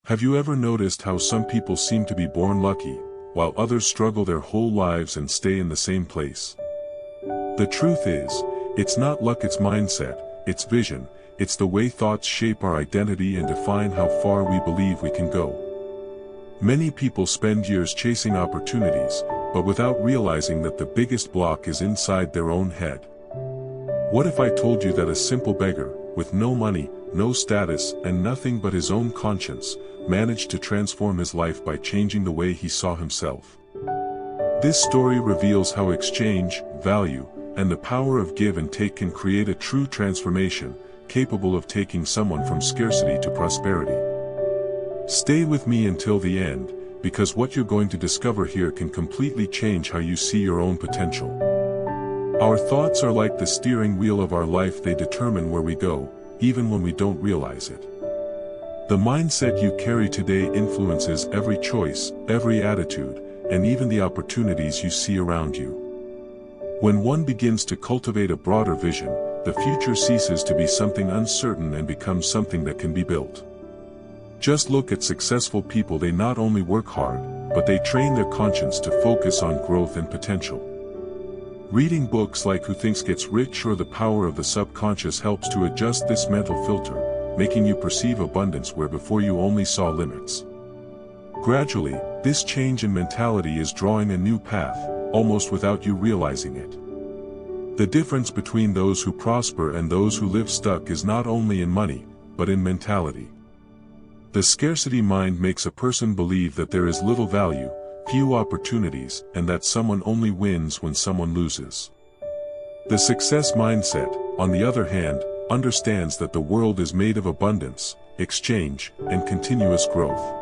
Have you ever noticed how some people seem to be born lucky, while others struggle their whole lives and stay in the same place? The truth is, it's not luck, it's mindset, it's vision, it's the way thoughts shape our identity and define how far we believe we can go. Many people spend years chasing opportunities, but without realizing that the biggest block is inside their own head. What if I told you that a simple beggar, with no money, no status, and nothing but his own conscience, managed to transform his life by changing the way he saw himself? This story reveals how exchange, value, and the power of give and take can create a true transformation, capable of taking someone from scarcity to prosperity. Stay with me until the end, because what you're going to discover here can completely change how you see your own potential. Our thoughts are like the steering wheel of our life. They determine where we go, even when we don't realize it. The mindset you carry today influences every choice, every attitude, and even the opportunities you see around you. When one begins to cultivate a broader vision, the future ceases to be something uncertain and becomes something that can be built. Just look at successful people. They not only work hard, but they train their conscience to focus on growth and potential. Reading books like Who Thinks Gets Rich or The Power of the Subconscious helps to adjust this mental filter, making you perceive abundance where before you only saw limits. Gradually, this change in mentality is drawing a new path, almost without you realizing it. The difference between those who prosper and those who live stuck is not only in money, but in mentality. The scarcity mind makes a person believe that there is little value, few opportunities, and that someone only wins when someone loses. The success mindset, on the other hand, understands that the world is made of abundance, exchange, and continuous growth.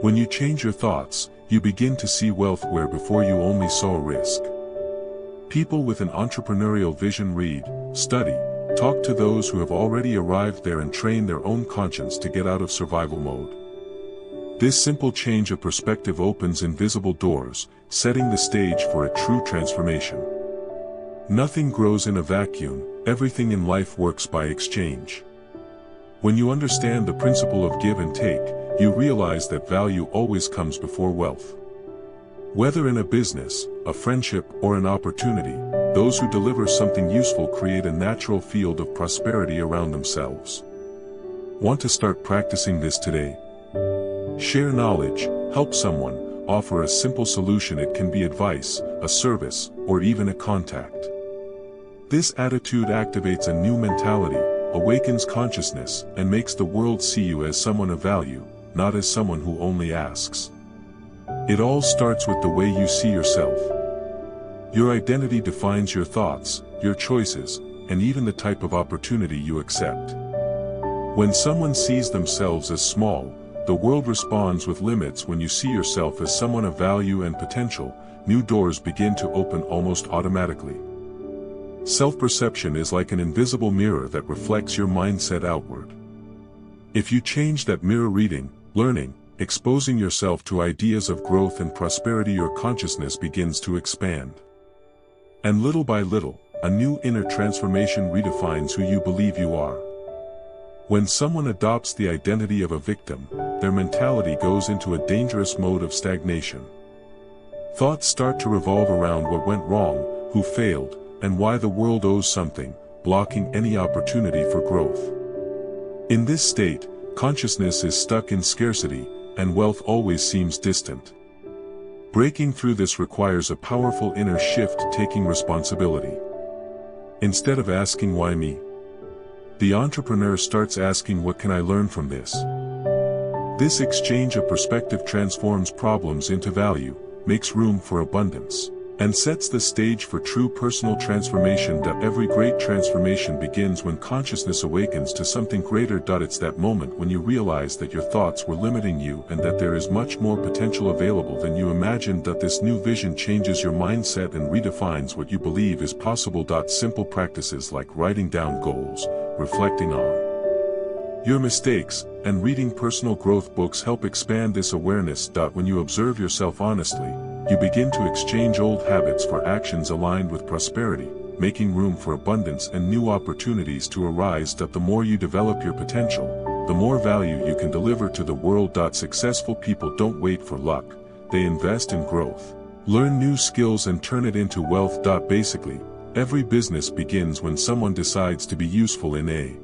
When you change your thoughts, you begin to see wealth where before you only saw risk. People with an entrepreneurial vision read, study, talk to those who have already arrived there and train their own conscience to get out of survival mode. This simple change of perspective opens invisible doors, setting the stage for a true transformation. Nothing grows in a vacuum, everything in life works by exchange. When you understand the principle of give and take, you realize that value always comes before wealth. Whether in a business, a friendship, or an opportunity, those who deliver something useful create a natural field of prosperity around themselves. Want to start practicing this today? Share knowledge, help someone, offer a simple solution. It can be advice, a service, or even a contact. This attitude activates a new mentality, awakens consciousness, and makes the world see you as someone of value, not as someone who only asks. It all starts with the way you see yourself. Your identity defines your thoughts, your choices, and even the type of opportunity you accept. When someone sees themselves as small, the world responds with limits. When you see yourself as someone of value and potential, new doors begin to open almost automatically. Self-perception is like an invisible mirror that reflects your mindset outward. If you change that mirror, reading, learning, exposing yourself to ideas of growth and prosperity, your consciousness begins to expand. And little by little, a new inner transformation redefines who you believe you are. When someone adopts the identity of a victim, their mentality goes into a dangerous mode of stagnation. Thoughts start to revolve around what went wrong, who failed, and why the world owes something, blocking any opportunity for growth. In this state, consciousness is stuck in scarcity, and wealth always seems distant. Breaking through this requires a powerful inner shift, taking responsibility. Instead of asking why me, the entrepreneur starts asking what can I learn from this? This exchange of perspective transforms problems into value, makes room for abundance, and sets the stage for true personal transformation. Every great transformation begins when consciousness awakens to something greater. It's that moment when you realize that your thoughts were limiting you and that there is much more potential available than you imagined. This new vision changes your mindset and redefines what you believe is possible. Simple practices like writing down goals, reflecting on your mistakes, and reading personal growth books help expand this awareness. When you observe yourself honestly, you begin to exchange old habits for actions aligned with prosperity, making room for abundance and new opportunities to arise. The more you develop your potential, the more value you can deliver to the world. Successful people don't wait for luck, they invest in growth. Learn new skills and turn it into wealth. Basically, every business begins when someone decides to be useful in a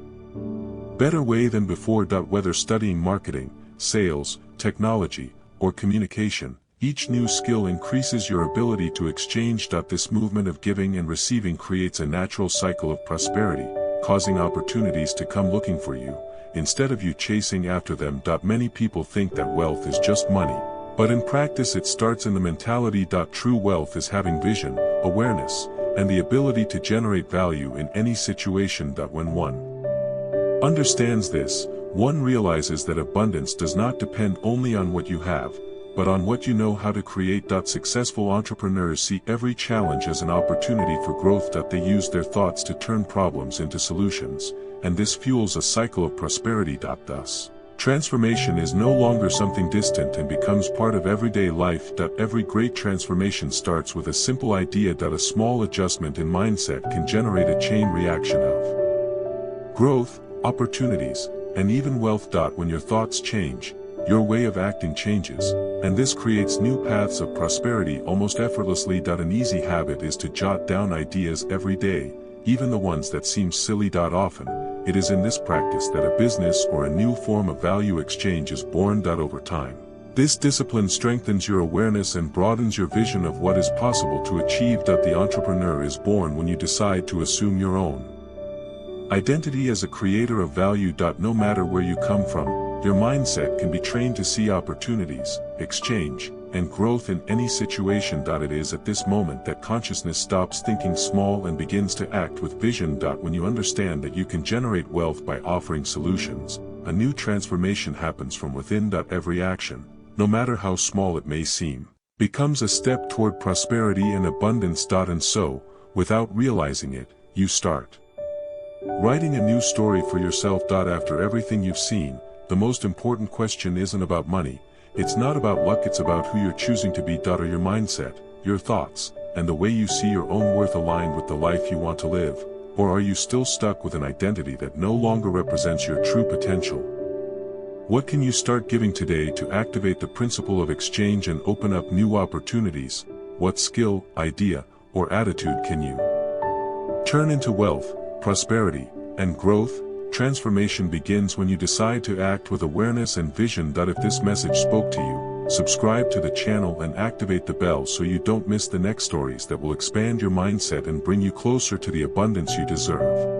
better way than before. Whether studying marketing, sales, technology, or communication, each new skill increases your ability to exchange. This movement of giving and receiving creates a natural cycle of prosperity, causing opportunities to come looking for you, instead of you chasing after them. Many people think that wealth is just money, but in practice it starts in the mentality. True wealth is having vision, awareness, and the ability to generate value in any situation. When one understands this, one realizes that abundance does not depend only on what you have, but on what you know how to create. Successful entrepreneurs see every challenge as an opportunity for growth. They use their thoughts to turn problems into solutions, and this fuels a cycle of prosperity. Thus, transformation is no longer something distant and becomes part of everyday life. Every great transformation starts with a simple idea. A small adjustment in mindset can generate a chain reaction of growth, opportunities, and even wealth. When your thoughts change, your way of acting changes, and this creates new paths of prosperity almost effortlessly. An easy habit is to jot down ideas every day, even the ones that seem silly. Often, it is in this practice that a business or a new form of value exchange is born. Over time, this discipline strengthens your awareness and broadens your vision of what is possible to achieve. The entrepreneur is born when you decide to assume your own identity as a creator of value. No matter where you come from, your mindset can be trained to see opportunities, exchange, and growth in any situation. It is at this moment that consciousness stops thinking small and begins to act with vision. When you understand that you can generate wealth by offering solutions, a new transformation happens from within. Every action, no matter how small it may seem, becomes a step toward prosperity and abundance. And so, without realizing it, you start writing a new story for yourself. After everything you've seen, the most important question isn't about money, it's not about luck, it's about who you're choosing to be. Are your mindset, your thoughts, and the way you see your own worth aligned with the life you want to live, or are you still stuck with an identity that no longer represents your true potential? What can you start giving today to activate the principle of exchange and open up new opportunities? What skill, idea, or attitude can you turn into wealth, prosperity, and growth? Transformation begins when you decide to act with awareness and vision. If this message spoke to you, subscribe to the channel and activate the bell so you don't miss the next stories that will expand your mindset and bring you closer to the abundance you deserve.